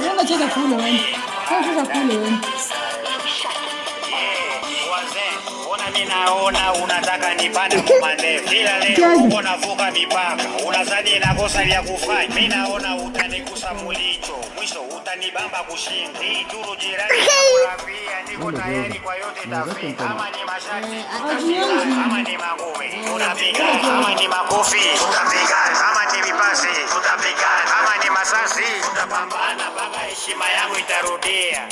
Kwenda cheza kule wewe. Cheza kule wewe. Mimi naona unataka nipande kumande. Kila leo uko navuka mipaka. Unazani nakosa ya kufanya. Mimi naona utanigusa mulicho. Mwisho utanibamba kushinda. Hii turu jirani nakuambia niko tayari kwa yote tafika. Kama ni mashati tutapigana. Kama ni magome tutapigana. Kama ni makofi tutapigana. Kama ni vipasi tutapigana. Kama ni masasi tutapambana mpaka heshima yangu itarudia.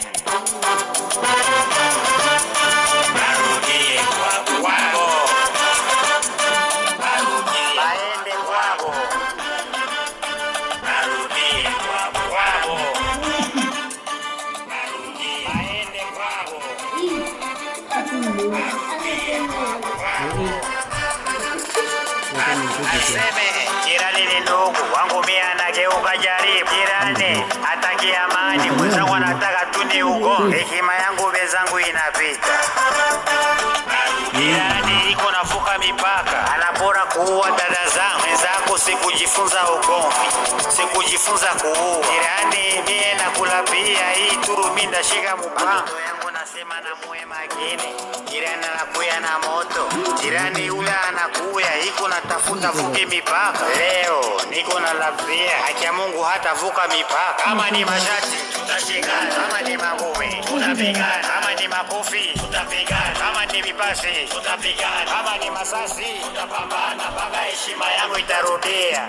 Jirani ni ndugu wangu, mimi anageuka jaribu. Jirani hataki amani, mwenzangu anataka tu ni ugomvi. Hekima yangu bezangu inapita. Jirani iko navuka mipaka, anapora kuua dada zangu. Mwenzako sikujifunza ugomvi, sikujifunza kuua. Jirani mie nakula pia, hii turu mimi ndashika mpango. Nasema na muwe makini. Jirani anakuya na moto, jirani ule anakuya iko natafuta vuke mipaka. Leo niko na labia, haki ya Mungu hatavuka mipaka. Kama ni mashati tutashikana, kama ni magome tutapigana, kama ni makofi tutapigana, kama ni vipasi tutapigana, kama ni masasi tutapambana mpaka heshima yangu itarudia.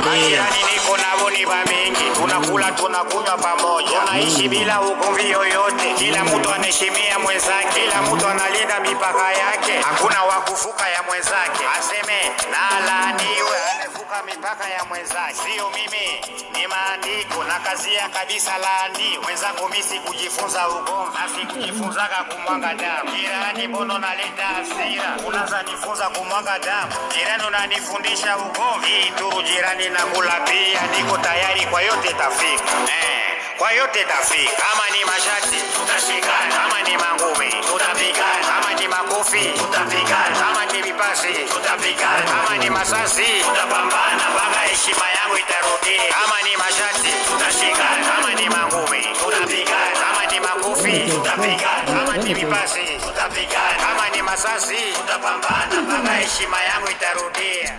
Majirani niko nabo ni mingi, tunakula tunakunywa pamoja, tunaishi bila ugomvi yoyote. Kila mtu anaheshimia mwenzake, kila mtu analinda mipaka yake, hakuna wakuvuka ya mwenzake. Aseme na laaniwe anavuka mipaka ya mwenzake. Sio mimi, ni maandiko na kazia kabisa. Laani mwenzako, mimi sikujifunza ugomvi, sikujifunzaga kumwaga damu. Jirani mbona unaleta hasira, unaanza nifunza kumwaga damu. Jirani unanifundisha ugomvi, turu jirani na kula pia. Niko tayari kwa yote tafika, kwa yote tafika. Kama ni mashati tutashikana, kama ni mangumi tutapigana, kama ni makofi tutapigana, kama ni vipasi tutapigana, kama ni masasi tutapambana mpaka heshima yangu itarudia. Kama ni mashati tutashikana, kama ni mangumi tutapigana, kama ni makofi tutapigana, kama ni vipasi tutapigana, kama ni masasi tutapambana mpaka heshima yangu itarudia.